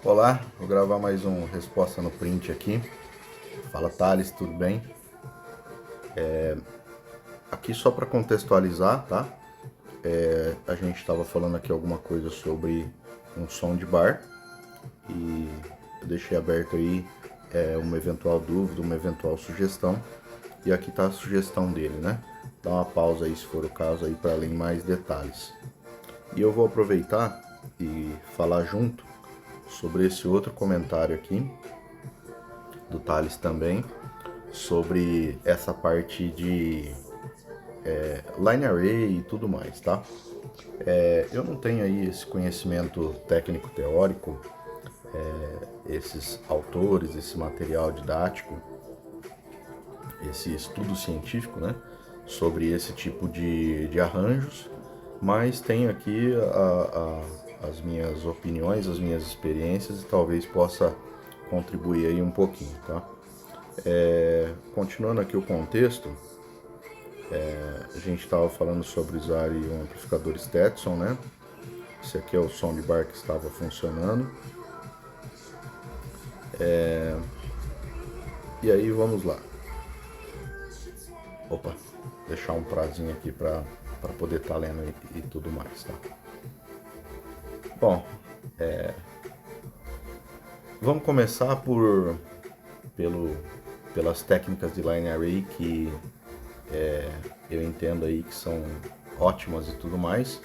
Olá, vou gravar mais um Resposta no Print aqui. Fala Thales, tudo bem? Aqui só para contextualizar, tá? A gente estava falando aqui alguma coisa sobre um som de bar e eu deixei aberto aí uma eventual dúvida, uma eventual sugestão. E aqui tá a sugestão dele, né? Dá uma pausa aí se for o caso aí para ler mais detalhes. E eu vou aproveitar e falar junto sobre esse outro comentário aqui do Thales também, sobre essa parte de line array e tudo mais, tá? Eu não tenho aí esse conhecimento técnico teórico, esses autores, esse material didático, esse estudo científico, né, sobre esse tipo de arranjos, mas tenho aqui as minhas opiniões, as minhas experiências e talvez possa contribuir aí um pouquinho, tá? Continuando aqui o contexto, a gente estava falando sobre usar um amplificador Stetson, né? Esse aqui é o som de bar que estava funcionando. E aí vamos lá. Opa, deixar um prazinho aqui para poder estar lendo e tudo mais, tá? Bom, vamos começar pelas técnicas de line array que eu entendo aí que são ótimas e tudo mais,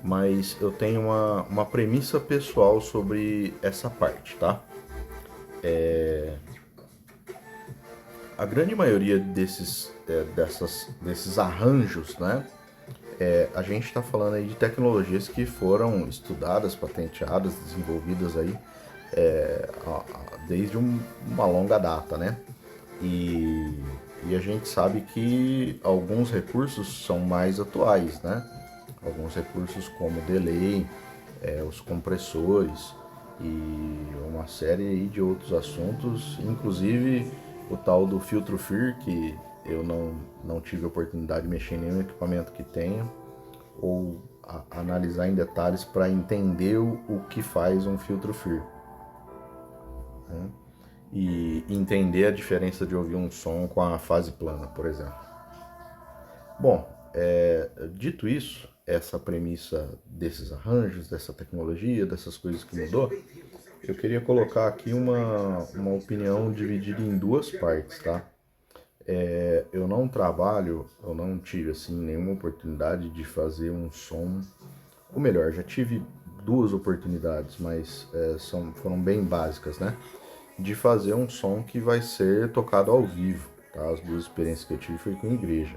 mas eu tenho uma premissa pessoal sobre essa parte, tá? A grande maioria desses arranjos, né? A gente está falando aí de tecnologias que foram estudadas, patenteadas, desenvolvidas aí desde uma longa data, né? E a gente sabe que alguns recursos são mais atuais, né? Alguns recursos como delay, os compressores e uma série aí de outros assuntos, inclusive o tal do filtro FIR, que eu não tive a oportunidade de mexer em nenhum equipamento que tenha, ou analisar em detalhes para entender o que faz um filtro FIR, né? E entender a diferença de ouvir um som com a fase plana, por exemplo. Bom, dito isso, essa premissa desses arranjos, dessa tecnologia, dessas coisas que mudou, eu queria colocar aqui uma opinião dividida em duas partes, tá? Eu não trabalho, eu não tive assim nenhuma oportunidade de fazer um som, ou melhor, já tive duas oportunidades, mas foram bem básicas, né? De fazer um som que vai ser tocado ao vivo, tá? As duas experiências que eu tive foi com igreja.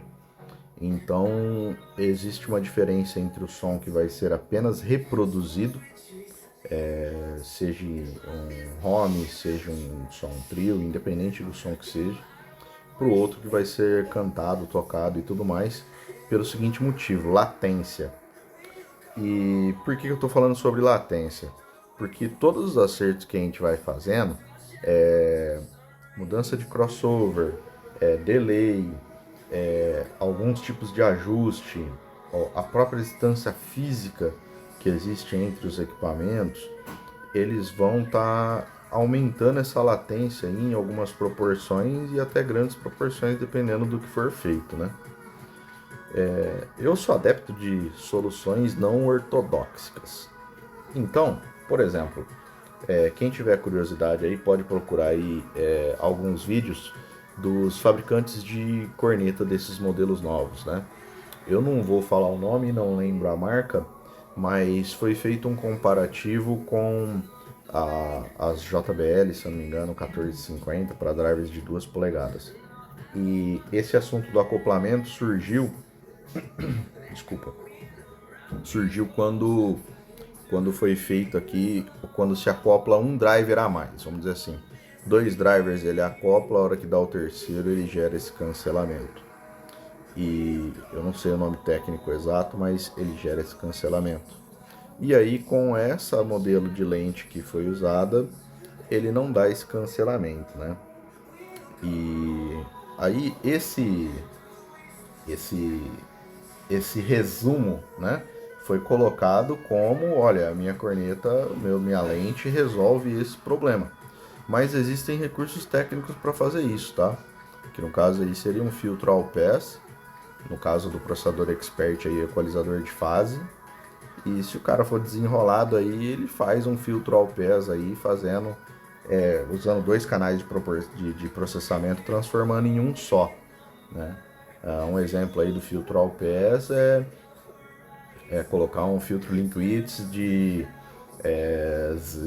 Então, existe uma diferença entre o som que vai ser apenas reproduzido, seja um home, seja um som trio, independente do som que seja, para o outro que vai ser cantado, tocado e tudo mais, pelo seguinte motivo: latência. E por que eu estou falando sobre latência? Porque todos os acertos que a gente vai fazendo, mudança de crossover, delay, alguns tipos de ajuste, a própria distância física que existe entre os equipamentos, eles vão estar aumentando essa latência em algumas proporções e até grandes proporções, dependendo do que for feito, né? Eu sou adepto de soluções não ortodoxas. Então, por exemplo, quem tiver curiosidade aí pode procurar aí alguns vídeos dos fabricantes de corneta desses modelos novos, né? Eu não vou falar o nome, não lembro a marca, mas foi feito um comparativo com as JBL, se eu não me engano, 1450 para drivers de 2 polegadas. E esse assunto do acoplamento desculpa, surgiu quando foi feito aqui, quando se acopla um driver a mais, vamos dizer assim. Dois drivers ele acopla, a hora que dá o terceiro ele gera esse cancelamento. E eu não sei o nome técnico exato, mas ele gera esse cancelamento. E aí com essa modelo de lente que foi usada, ele não dá esse cancelamento, né? E aí esse esse resumo, né, foi colocado como, olha, a minha corneta, minha lente resolve esse problema. Mas existem recursos técnicos para fazer isso, tá? Que no caso aí seria um filtro all pass, no caso do processador expert aí, equalizador de fase. E se o cara for desenrolado aí, ele faz um filtro all pass aí, fazendo, usando dois canais de processamento, transformando em um só, né? Um exemplo aí do filtro all pass é colocar um filtro Linkwitz de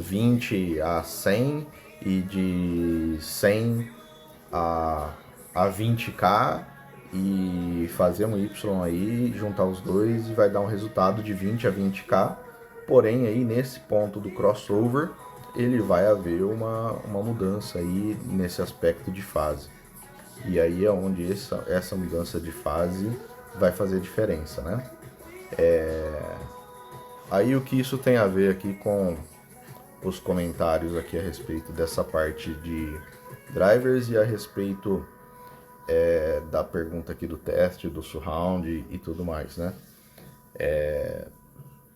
20 a 100 e de 100 a 20K e fazer um Y aí, juntar os dois e vai dar um resultado de 20 a 20K. Porém, aí nesse ponto do crossover, ele vai haver uma mudança aí nesse aspecto de fase. E aí é onde essa mudança de fase vai fazer diferença, né? Aí o que isso tem a ver aqui com os comentários aqui a respeito dessa parte de drivers e a respeito da pergunta aqui do teste, do surround e tudo mais, né?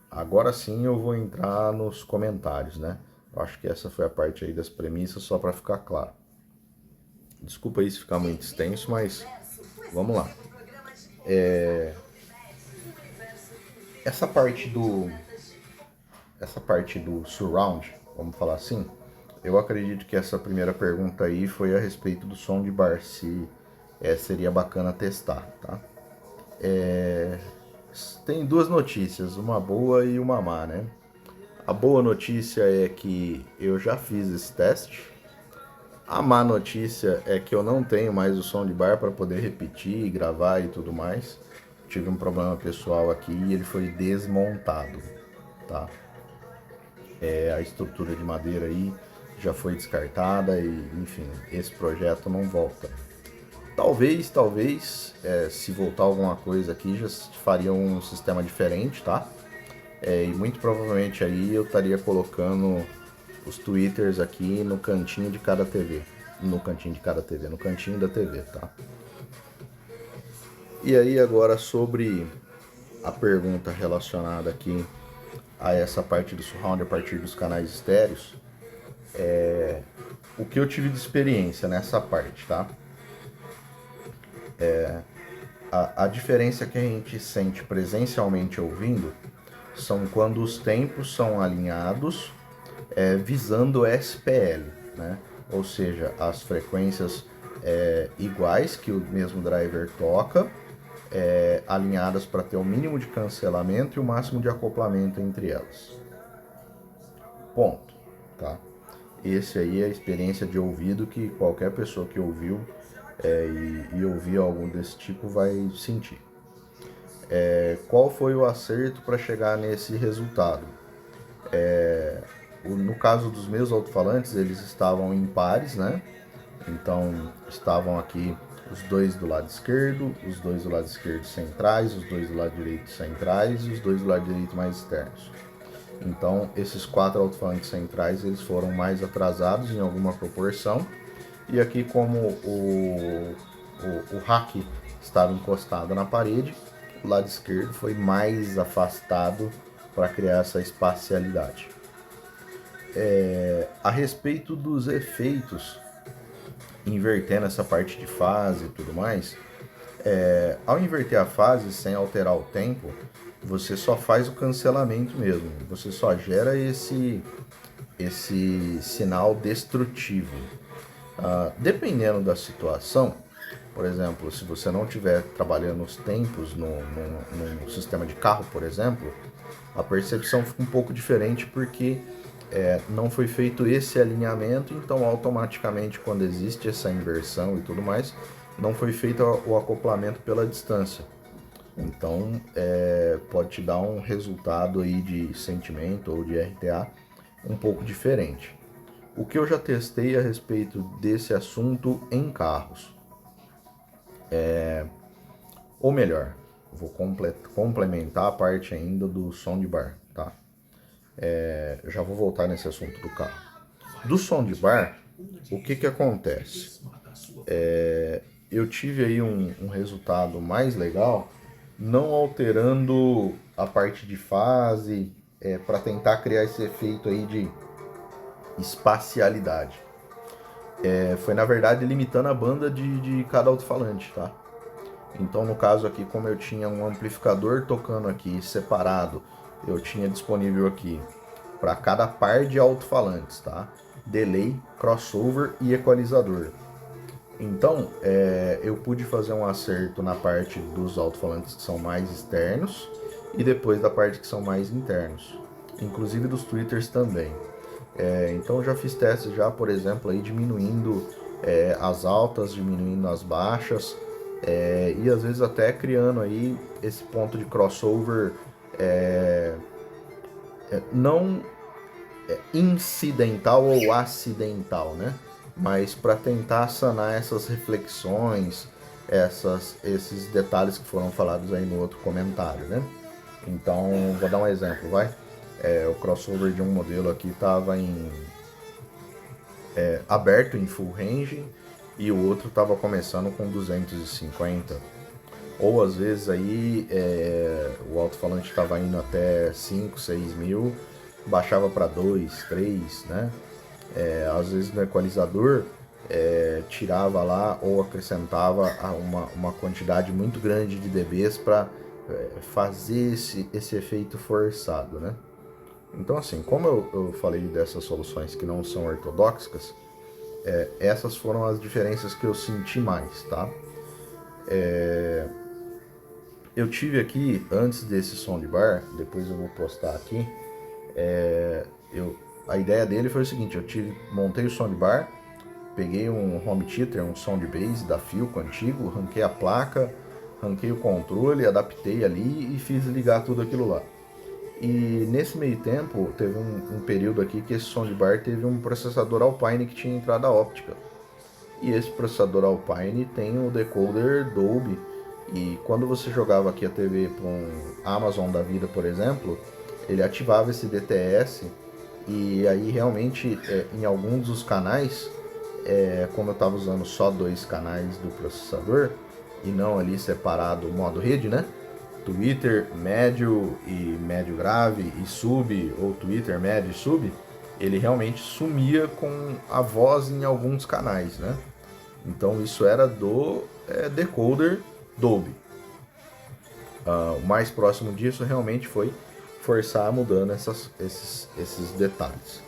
Agora sim eu vou entrar nos comentários, né? Eu acho que essa foi a parte aí das premissas, só para ficar claro. Desculpa aí se ficar muito extenso, mas vamos lá. Essa parte do surround, vamos falar assim, eu acredito que essa primeira pergunta aí foi a respeito do som de bar, se seria bacana testar, tá? Tem duas notícias, uma boa e uma má, né? A boa notícia é que eu já fiz esse teste. A má notícia é que eu não tenho mais o som de bar para poder repetir, gravar e tudo mais. Tive um problema pessoal aqui e ele foi desmontado, tá? A estrutura de madeira aí já foi descartada e, enfim, esse projeto não volta. Talvez, se voltar alguma coisa aqui, já faria um sistema diferente, tá? E muito provavelmente aí eu estaria colocando os tweeters aqui no cantinho de cada TV. No cantinho da TV, tá? E aí agora sobre a pergunta relacionada aqui a essa parte do surround a partir dos canais estéreos, o que eu tive de experiência nessa parte, tá? A diferença que a gente sente presencialmente ouvindo são quando os tempos são alinhados visando SPL, né? Ou seja, as frequências iguais que o mesmo driver toca, alinhadas para ter o mínimo de cancelamento e o máximo de acoplamento entre elas. Ponto, tá? Esse aí é a experiência de ouvido que qualquer pessoa que ouviu e ouvir algo desse tipo vai sentir. Qual foi o acerto para chegar nesse resultado? No caso dos meus alto-falantes, eles estavam em pares, né? Então estavam aqui os dois do lado esquerdo, os dois do lado esquerdo centrais, os dois do lado direito centrais e os dois do lado direito mais externos. Então esses 4 alto-falantes centrais eles foram mais atrasados em alguma proporção. E aqui como o rack estava encostado na parede, o lado esquerdo foi mais afastado para criar essa espacialidade. A respeito dos efeitos, invertendo essa parte de fase e tudo mais, ao inverter a fase sem alterar o tempo, você só faz o cancelamento mesmo, você só gera esse sinal destrutivo. Dependendo da situação, por exemplo, se você não estiver trabalhando os tempos no sistema de carro, por exemplo, a percepção fica um pouco diferente porque não foi feito esse alinhamento, então automaticamente quando existe essa inversão e tudo mais, não foi feito o acoplamento pela distância. Então pode te dar um resultado aí de sentimento ou de RTA um pouco diferente. O que eu já testei a respeito desse assunto em carros, ou melhor, vou complementar a parte ainda do som de bar, tá? Eu já vou voltar nesse assunto do carro. Do som de bar, o que acontece? Eu tive aí um resultado mais legal, não alterando a parte de fase, para tentar criar esse efeito aí de espacialidade. Foi na verdade limitando a banda de cada alto-falante, tá? Então no caso aqui, como eu tinha um amplificador tocando aqui separado, eu tinha disponível aqui para cada par de alto-falantes, tá? Delay, crossover e equalizador. Então eu pude fazer um acerto na parte dos alto-falantes que são mais externos e depois da parte que são mais internos, inclusive dos tweeters também. Então eu já fiz testes já, por exemplo, aí diminuindo as altas, diminuindo as baixas, e às vezes até criando aí esse ponto de crossover não incidental ou acidental, né? Mas para tentar sanar essas reflexões, esses detalhes que foram falados aí no outro comentário, né? Então, vou dar um exemplo, vai? O crossover de um modelo aqui estava aberto em full range e o outro estava começando com 250. Ou às vezes aí o alto-falante estava indo até 5, 6 mil, baixava para 2, 3, né? Às vezes no equalizador tirava lá ou acrescentava uma quantidade muito grande de dBs para fazer esse efeito forçado, né? Então assim, como eu falei dessas soluções que não são ortodoxas, essas foram as diferenças que eu senti mais, tá? Eu tive aqui, antes desse soundbar, depois eu vou postar aqui, a ideia dele foi o seguinte, montei o soundbar, peguei um home theater, um soundbase da Philco antigo, ranquei a placa, ranquei o controle, adaptei ali e fiz ligar tudo aquilo lá. E nesse meio tempo, teve um período aqui que esse soundbar teve um processador Alpine que tinha entrada óptica. E esse processador Alpine tem o decoder Dolby. E quando você jogava aqui a TV para um Amazon da vida, por exemplo, ele ativava esse DTS. E aí realmente, em alguns dos canais, como eu estava usando só 2 canais do processador, e não ali separado o modo rede, né? Twitter, médio e médio grave e sub, ou Twitter, médio e sub, ele realmente sumia com a voz em alguns canais, né? Então isso era do decoder Dolby. O mais próximo disso realmente foi forçar mudando esses detalhes.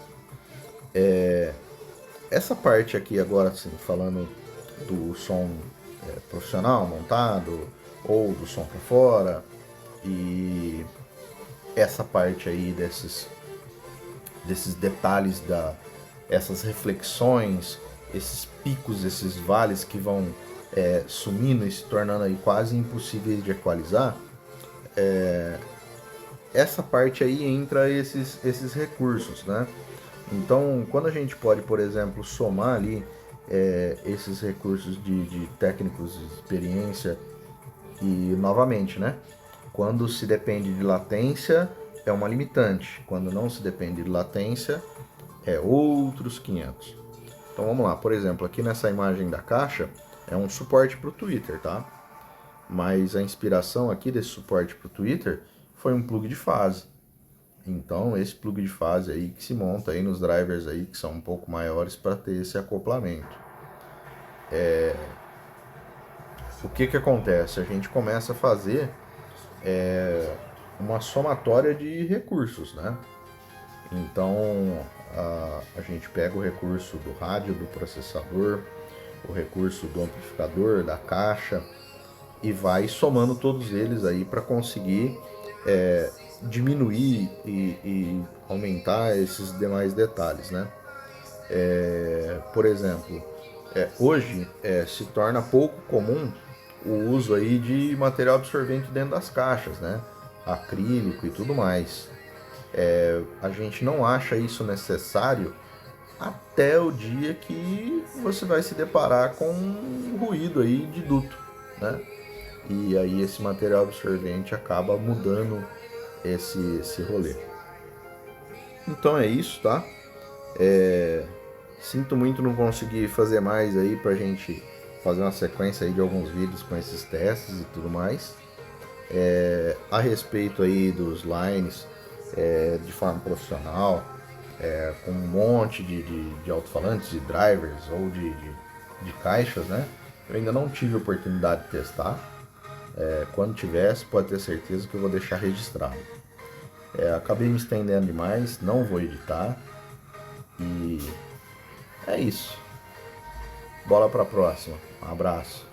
Essa parte aqui agora, assim, falando do som profissional montado ou do som para fora, e essa parte aí desses detalhes, essas reflexões, esses picos, esses vales que vão sumindo e se tornando aí quase impossíveis de equalizar, essa parte aí entra esses recursos, né? Então, quando a gente pode, por exemplo, somar ali esses recursos de técnicos de experiência e, novamente, né? Quando se depende de latência, é uma limitante. Quando não se depende de latência, é outros 500. Então, vamos lá. Por exemplo, aqui nessa imagem da caixa, é um suporte para o Twitter, tá? Mas a inspiração aqui desse suporte para o Twitter foi um plug de fase. Então, esse plug de fase aí que se monta aí nos drivers aí que são um pouco maiores para ter esse acoplamento. O que acontece? A gente começa a fazer uma somatória de recursos, né? Então, a gente pega o recurso do rádio, do processador, o recurso do amplificador, da caixa, e vai somando todos eles aí para conseguir diminuir e aumentar esses demais detalhes, né? Por exemplo, hoje se torna pouco comum o uso aí de material absorvente dentro das caixas, né? Acrílico e tudo mais. A gente não acha isso necessário até o dia que você vai se deparar com um ruído aí de duto, né? E aí esse material absorvente acaba mudando esse rolê. Então é isso, tá? Sinto muito não conseguir fazer mais aí pra gente fazer uma sequência aí de alguns vídeos com esses testes e tudo mais. A respeito aí dos lines de forma profissional, com um monte de alto-falantes, de drivers ou de caixas, né? Eu ainda não tive a oportunidade de testar. Quando tivesse, pode ter certeza que eu vou deixar registrado. Acabei me estendendo demais, não vou editar. E é isso. Bola para a próxima. Um abraço.